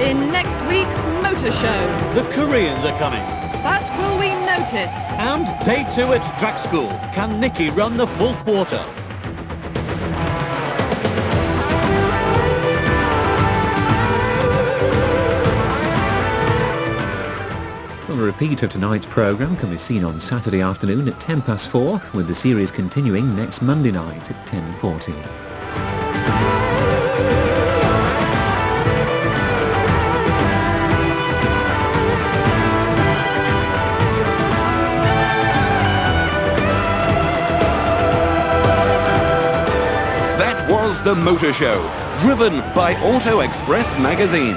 In next week's motor show. The Koreans are coming. But will we notice? And day 2 at track school. Can Nikki run the full quarter? Well, a repeat of tonight's programme can be seen on Saturday afternoon at 4:10, with the series continuing next Monday night at 10:40. Was the Motor Show, driven by Auto Express magazine.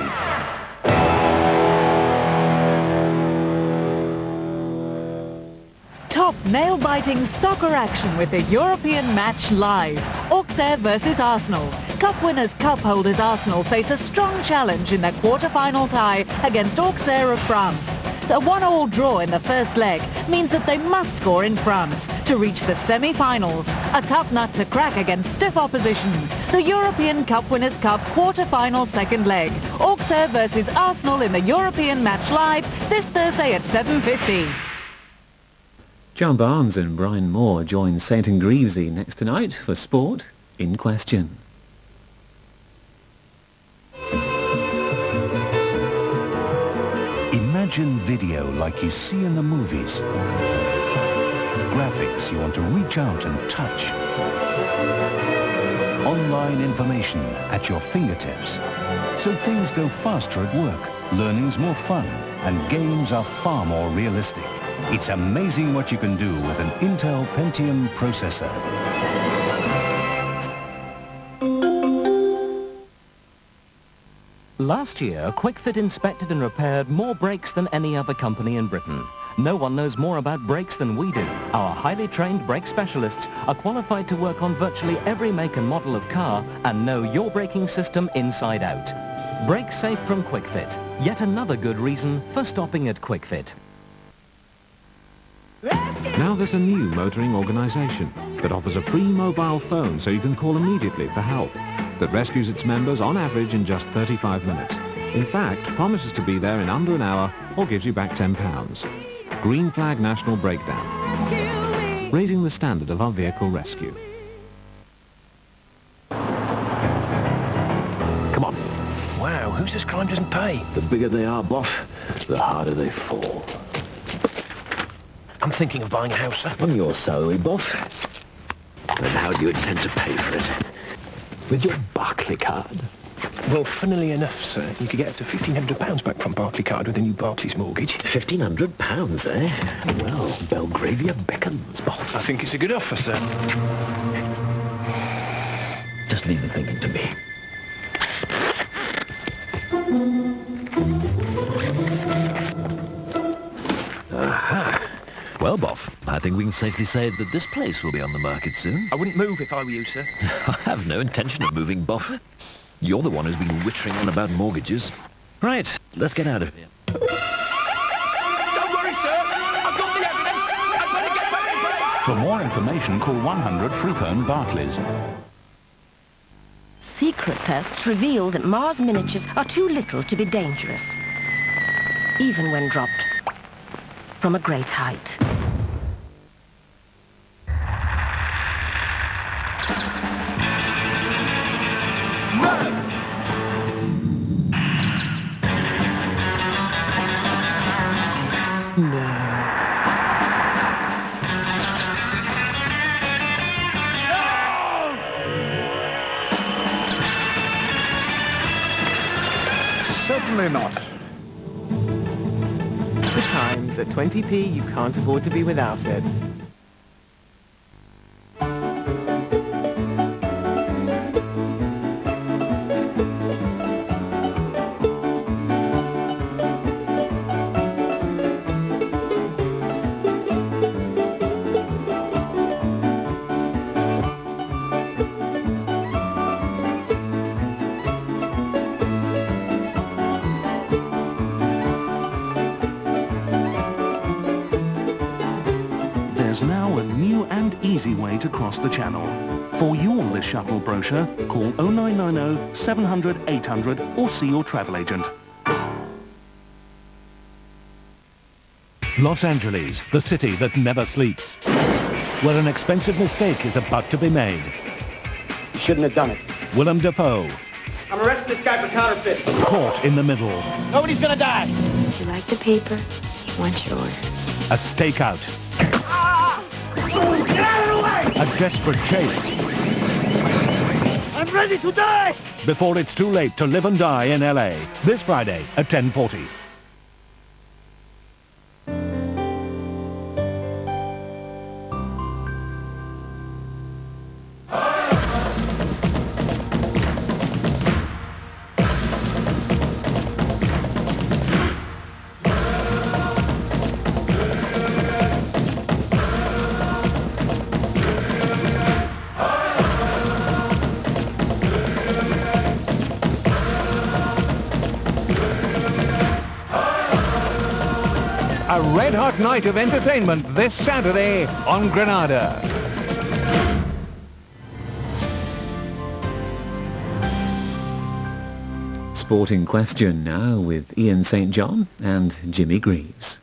Top nail-biting soccer action with the European match live. Auxerre versus Arsenal. Cup winners, cup holders Arsenal face a strong challenge in their quarter-final tie against Auxerre of France. A 1-1 draw in the first leg means that they must score in France to reach the semi-finals. A tough nut to crack against stiff opposition. The European Cup Winners' Cup quarter-final second leg. Auxerre versus Arsenal in the European match live this Thursday at 7:50. John Barnes and Brian Moore join St and Greavesy next tonight for Sport in Question. Imagine video like you see in the movies. Graphics you want to reach out and touch. Online information at your fingertips. So things go faster at work, learning's more fun, and games are far more realistic. It's amazing what you can do with an Intel Pentium processor. Last year, Kwik-Fit inspected and repaired more brakes than any other company in Britain. No one knows more about brakes than we do. Our highly trained brake specialists are qualified to work on virtually every make and model of car and know your braking system inside out. Brake safe from Kwik-Fit. Yet another good reason for stopping at Kwik-Fit. Now there's a new motoring organisation that offers a free mobile phone so you can call immediately for help, that rescues its members on average in just 35 minutes. In fact, promises to be there in under an hour or gives you back £10. Green Flag National Breakdown, raising the standard of our vehicle rescue. Come on. Wow, whose this crime doesn't pay? The bigger they are, boss, the harder they fall. I'm thinking of buying a house, sir. On your salary, boss. And how do you intend to pay for it? With your Barclays card? Well, funnily enough, sir, you could get up to £1,500 back from Barclays card with a new Barclays mortgage. £1,500, eh? Well, Belgravia beckons, boss. I think it's a good offer, sir. Just leave the thinking to me. Aha. Well, Boff, I think we can safely say that this place will be on the market soon. I wouldn't move if I were you, sir. I have no intention of moving, Boff. You're the one who's been wittering on about mortgages. Right, let's get out of here. Don't worry, sir. I've got the evidence. I'd better get back. For more information, call 100 Fruitburn Barclays. Secret tests reveal that Mars miniatures are too little to be dangerous, even when dropped from a great height. Certainly not. The Times at 20p, you can't afford to be without it. Easy way to cross the channel. For your Shuttle brochure, call 0990 700 800 or see your travel agent. Los Angeles, the city that never sleeps, where an expensive mistake is about to be made. You shouldn't have done it. Willem Dafoe. I'm arresting this guy for counterfeit. Caught in the middle. Nobody's gonna die. If you like the paper, he wants your order. A stakeout. Get out of the way! A desperate chase. I'm ready to die! Before it's too late to live and die in LA. This Friday at 10:40. A red-hot night of entertainment this Saturday on Granada. Sporting Question now with Ian St. John and Jimmy Greaves.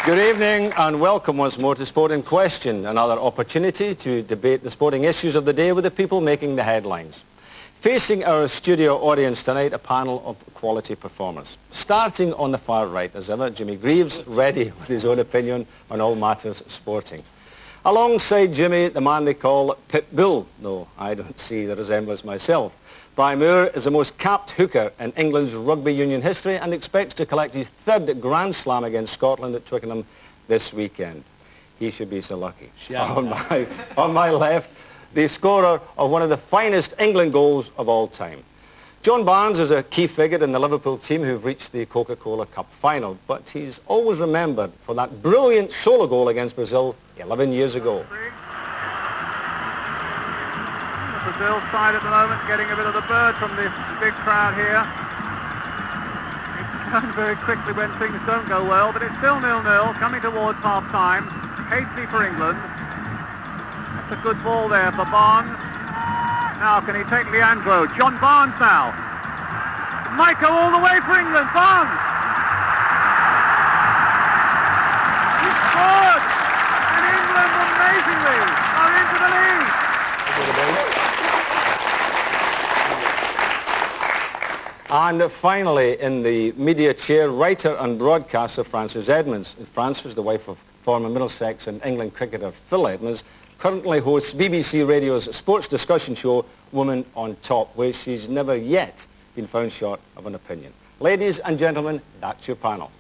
Good evening and welcome once more to Sporting Question, another opportunity to debate the sporting issues of the day with the people making the headlines. Facing our studio audience tonight, a panel of quality performers. Starting on the far right, as ever, Jimmy Greaves, ready with his own opinion on all matters sporting. Alongside Jimmy, the man they call Pitbull, though I don't see the resemblance myself. Brian Moore is the most capped hooker in England's rugby union history and expects to collect his third Grand Slam against Scotland at Twickenham this weekend. He should be so lucky. On my left, the scorer of one of the finest England goals of all time. John Barnes is a key figure in the Liverpool team who've reached the Coca-Cola Cup final, but he's always remembered for that brilliant solo goal against Brazil 11 years ago. Brazil side at the moment, getting a bit of the bird from this big crowd here. It's done very quickly when things don't go well, but it's still 0-0, coming towards half-time. Hasty for England. That's a good ball there for Barnes. Now can he take Leandro? John Barnes now. Might go all the way for England. Barnes! He scored! And England, amazingly, are into the lead. And finally, in the media chair, writer and broadcaster Frances Edmonds. Frances, the wife of former Middlesex and England cricketer Phil Edmonds, currently hosts BBC Radio's sports discussion show Woman on Top, where she's never yet been found short of an opinion. Ladies and gentlemen, that's your panel.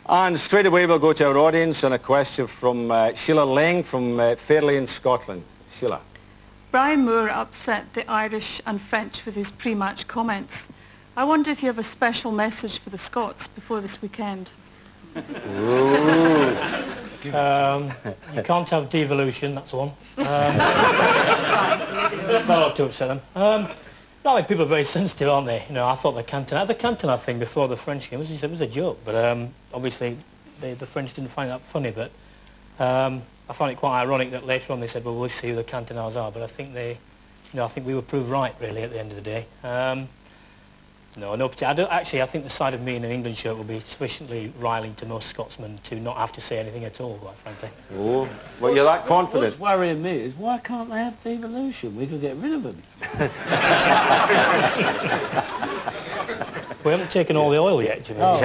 And straight away we'll go to our audience and a question from Sheila Lang from Fairley in Scotland. Sheila. Brian Moore upset the Irish and French with his pre-match comments. I wonder if you have a special message for the Scots before this weekend. You can't have devolution, that's one. Not to upset them. No, like people are very sensitive, aren't they? You know, I thought the Cantona thing before the French game was a joke, but obviously the French didn't find that funny. But I find it quite ironic that later on they said, well, we'll see who the Cantonas are. But I think I think we were proved right really at the end of the day. I think the side of me in an England shirt will be sufficiently riling to most Scotsmen to not have to say anything at all, quite frankly. Oh, well, you're that confident. What's worrying me is why can't they have devolution? We could get rid of them. We haven't taken all the oil yet, Jimmy. Oh.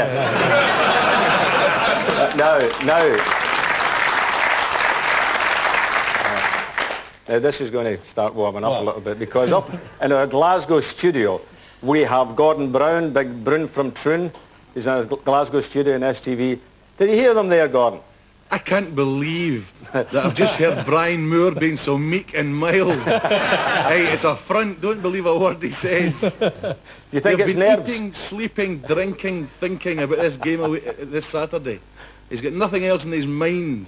Now this is going to start warming up a little bit, because up in our Glasgow studio, We have Gordon Brown, Big Brun from Troon. He's in his Glasgow studio in STV. Did you hear them there, Gordon? I can't believe that I've just heard Brian Moore being so meek and mild. Hey, it's a front. Don't believe a word he says. Do you think They've it's been nerves? eating, sleeping, drinking, thinking about this game this Saturday. He's got nothing else in his mind.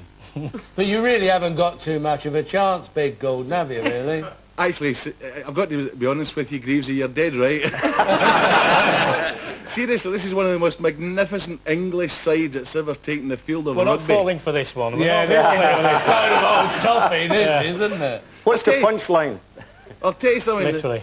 But you really haven't got too much of a chance, Big Golden, have you, really? Actually, I've got to be honest with you, Greavesy, you're dead right. Seriously, this is one of the most magnificent English sides that's ever taken the field of We're rugby. not falling for this one. Yeah, this is kind of old toffee, this, isn't it? What's the punchline? I'll tell you something. Literally.